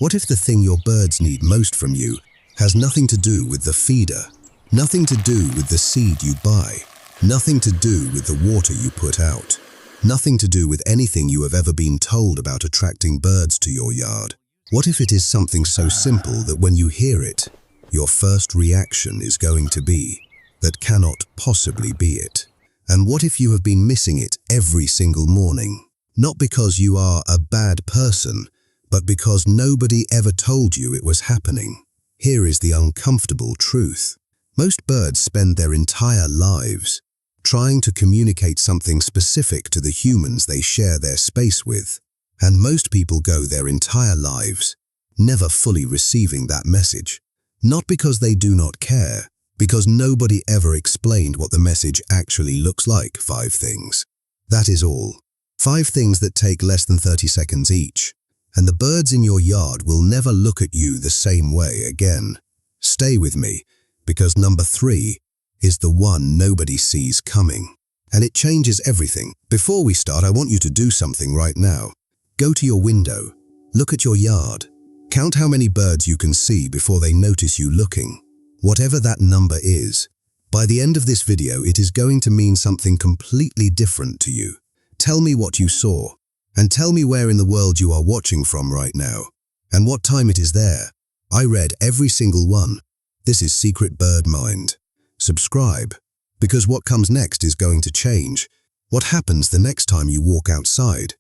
What if the thing your birds need most from you has nothing to do with the feeder, nothing to do with the seed you buy, nothing to do with the water you put out, nothing to do with anything you have ever been told about attracting birds to your yard? What if it is something so simple that when you hear it, your first reaction is going to be, "That cannot possibly be it"? And what if you have been missing it every single morning? Not because you are a bad person, but because nobody ever told you it was happening. Here is the uncomfortable truth. Most birds spend their entire lives trying to communicate something specific to the humans they share their space with. And most people go their entire lives never fully receiving that message. Not because they do not care, because nobody ever explained what the message actually looks like. 5 things. That is all. 5 things that take less than 30 seconds each, and the birds in your yard will never look at you the same way again. Stay with me, because number 3 is the one nobody sees coming. And it changes everything. Before we start, I want you to do something right now. Go to your window, look at your yard, count how many birds you can see before they notice you looking. Whatever that number is, by the end of this video, it is going to mean something completely different to you. Tell me what you saw, and tell me where in the world you are watching from right now, and what time it is there. I read every single one. This is Secret Bird Mind. Subscribe, because what comes next is going to change what happens the next time you walk outside.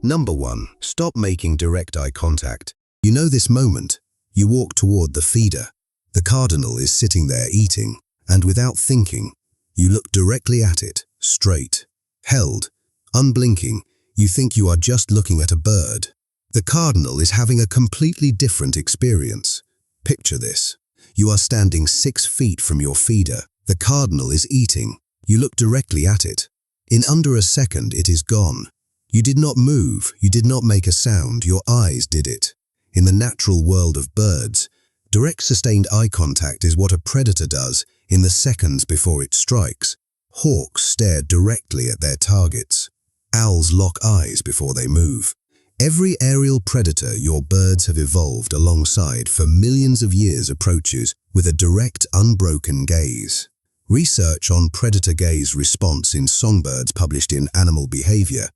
Number 1. Stop making direct eye contact. You know this moment. You walk toward the feeder. The cardinal is sitting there eating, and without thinking, you look directly at it, straight, held, unblinking. You think you are just looking at a bird. The cardinal is having a completely different experience. Picture this. You are standing 6 feet from your feeder. The cardinal is eating. You look directly at it. In under a second, it is gone. You did not move. You did not make a sound. Your eyes did it. In the natural world of birds, direct sustained eye contact is what a predator does in the seconds before it strikes. Hawks stare directly at their targets. Owls lock eyes before they move. Every aerial predator your birds have evolved alongside for millions of years approaches with a direct, unbroken gaze. Research on predator gaze response in songbirds published in Animal Behavior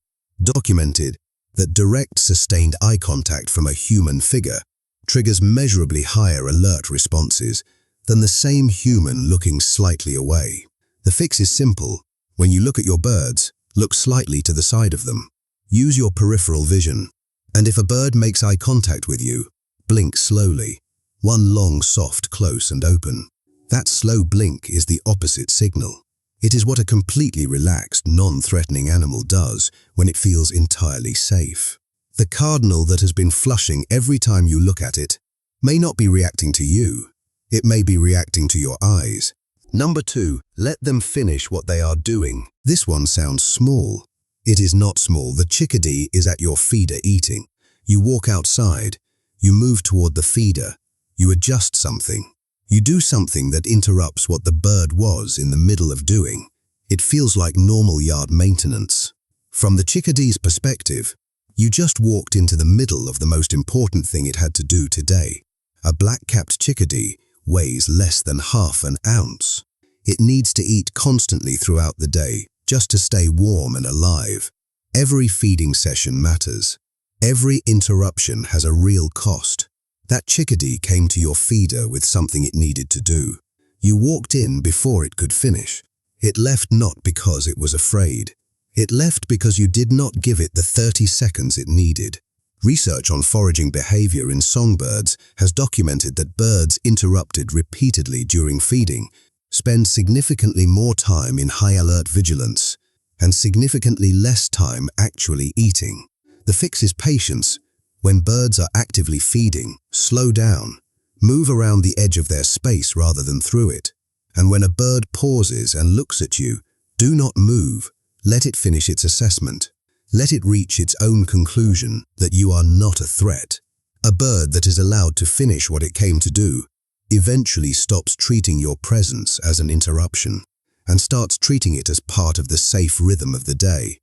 documented that direct, sustained eye contact from a human figure triggers measurably higher alert responses than the same human looking slightly away. The fix is simple. When you look at your birds, look slightly to the side of them. Use your peripheral vision. And if a bird makes eye contact with you, blink slowly. One long, soft, close and open. That slow blink is the opposite signal. It is what a completely relaxed, non-threatening animal does when it feels entirely safe. The cardinal that has been flushing every time you look at it may not be reacting to you. It may be reacting to your eyes. Number 2, let them finish what they are doing. This one sounds small. It is not small. The chickadee is at your feeder eating. You walk outside. You move toward the feeder. You adjust something. You do something that interrupts what the bird was in the middle of doing. It feels like normal yard maintenance. From the chickadee's perspective, you just walked into the middle of the most important thing it had to do today. A black-capped chickadee weighs less than half an ounce. It needs to eat constantly throughout the day just to stay warm and alive. Every feeding session matters. Every interruption has a real cost. That chickadee came to your feeder with something it needed to do. You walked in before it could finish. It left not because it was afraid. It left because you did not give it the 30 seconds it needed. Research on foraging behavior in songbirds has documented that birds interrupted repeatedly during feeding spend significantly more time in high alert vigilance and significantly less time actually eating. The fix is patience. When birds are actively feeding, slow down, move around the edge of their space rather than through it. And when a bird pauses and looks at you, do not move. Let it finish its assessment. Let it reach its own conclusion that you are not a threat. A bird that is allowed to finish what it came to do eventually stops treating your presence as an interruption and starts treating it as part of the safe rhythm of the day.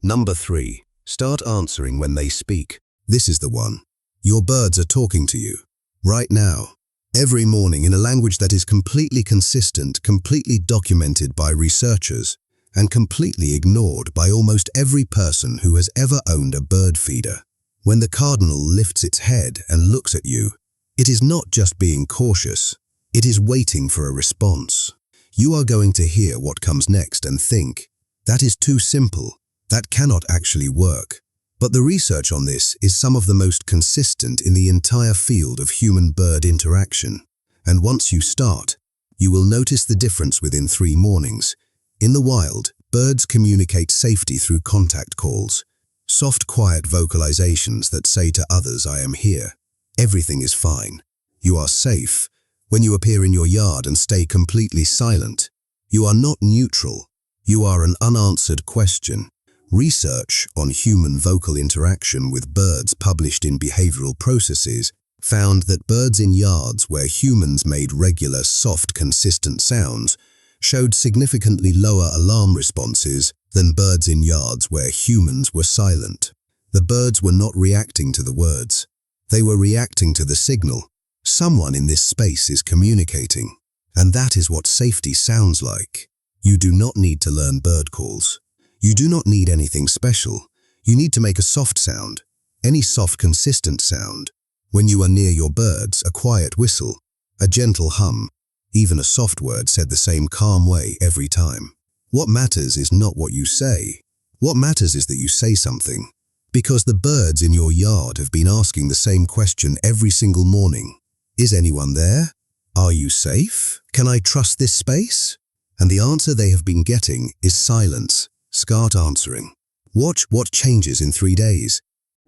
Number 3. Start answering when they speak. This is the one. Your birds are talking to you. Right now. Every morning in a language that is completely consistent, completely documented by researchers, and completely ignored by almost every person who has ever owned a bird feeder. When the cardinal lifts its head and looks at you, it is not just being cautious, it is waiting for a response. You are going to hear what comes next and think, that is too simple, that cannot actually work. But the research on this is some of the most consistent in the entire field of human-bird interaction. And once you start, you will notice the difference within 3 mornings. In the wild, birds communicate safety through contact calls, soft, quiet vocalizations that say to others, "I am here. Everything is fine. You are safe." When you appear in your yard and stay completely silent, you are not neutral. You are an unanswered question. Research on human vocal interaction with birds published in Behavioral Processes found that birds in yards where humans made regular, soft, consistent sounds showed significantly lower alarm responses than birds in yards where humans were silent. The birds were not reacting to the words. They were reacting to the signal. Someone in this space is communicating. And that is what safety sounds like. You do not need to learn bird calls. You do not need anything special. You need to make a soft sound. Any soft, consistent sound. When you are near your birds, a quiet whistle, a gentle hum, even a soft word said the same calm way every time. What matters is not what you say. What matters is that you say something. Because the birds in your yard have been asking the same question every single morning. Is anyone there? Are you safe? Can I trust this space? And the answer they have been getting is silence. Start answering. Watch what changes in 3 days.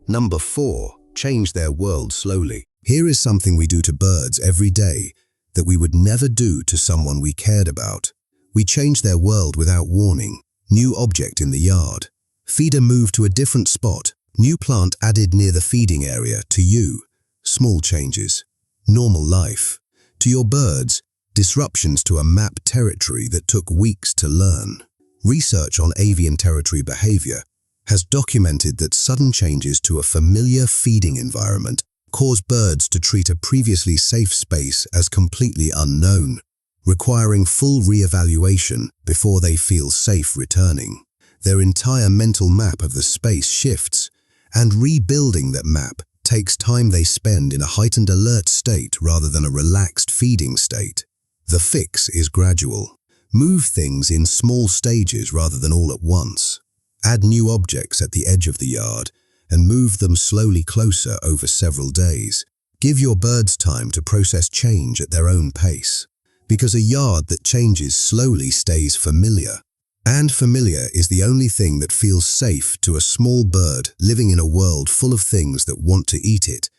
Number 4. Change their world slowly. Here is something we do to birds every day that we would never do to someone we cared about. We change their world without warning. New object in the yard. Feeder moved to a different spot. New plant added near the feeding area. To you, small changes. Normal life. To your birds, disruptions to a map territory that took weeks to learn. Research on avian territory behavior has documented that sudden changes to a familiar feeding environment cause birds to treat a previously safe space as completely unknown, requiring full re-evaluation before they feel safe returning. Their entire mental map of the space shifts, and rebuilding that map takes time they spend in a heightened alert state rather than a relaxed feeding state. The fix is gradual. Move things in small stages rather than all at once. Add new objects at the edge of the yard and move them slowly closer over several days. Give your birds time to process change at their own pace, because a yard that changes slowly stays familiar. And familiar is the only thing that feels safe to a small bird living in a world full of things that want to eat it.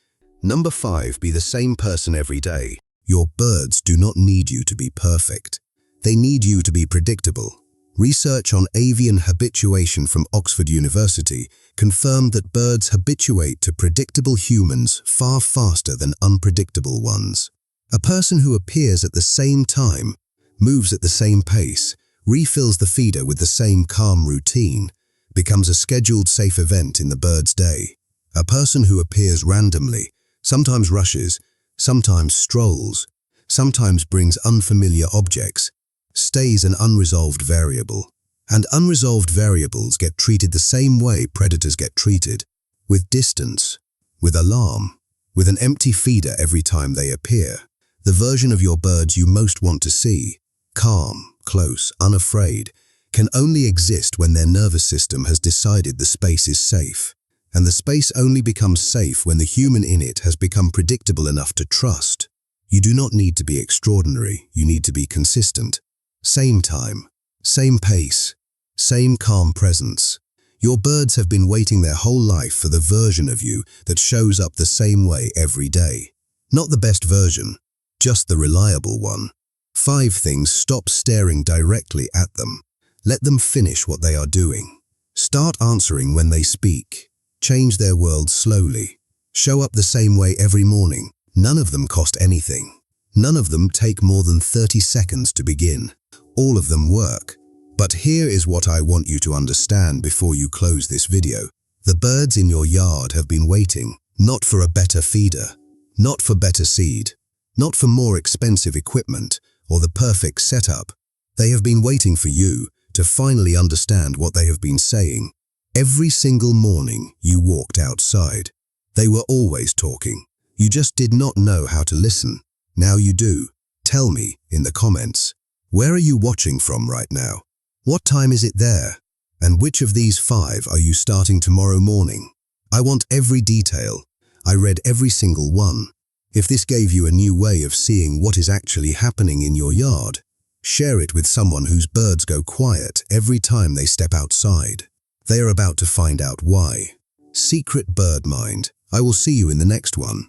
Number 5. Be the same person every day. Your birds do not need you to be perfect. They need you to be predictable. Research on avian habituation from Oxford University confirmed that birds habituate to predictable humans far faster than unpredictable ones. A person who appears at the same time, moves at the same pace, refills the feeder with the same calm routine, becomes a scheduled safe event in the bird's day. A person who appears randomly, sometimes rushes, sometimes strolls, sometimes brings unfamiliar objects, stays an unresolved variable. And unresolved variables get treated the same way predators get treated, with distance, with alarm, with an empty feeder every time they appear. The version of your birds you most want to see, calm, close, unafraid, can only exist when their nervous system has decided the space is safe. And the space only becomes safe when the human in it has become predictable enough to trust. You do not need to be extraordinary, you need to be consistent. Same time, same pace, same calm presence. Your birds have been waiting their whole life for the version of you that shows up the same way every day. Not the best version, just the reliable one. 5 things. Stop staring directly at them. Let them finish what they are doing. Start answering when they speak. Change their world slowly. Show up the same way every morning. None of them cost anything. None of them take more than 30 seconds to begin. All of them work. But here is what I want you to understand before you close this video. The birds in your yard have been waiting, Not for a better feeder, not for better seed, not for more expensive equipment or the perfect setup. They have been waiting for you to finally understand what they have been saying. Every single morning you walked outside. They were always talking. You just did not know how to listen. Now you do. Tell me in the comments. Where are you watching from right now? What time is it there? And which of these 5 are you starting tomorrow morning? I want every detail. I read every single one. If this gave you a new way of seeing what is actually happening in your yard, share it with someone whose birds go quiet every time they step outside. They are about to find out why. Secret bird mind. I will see you in the next one.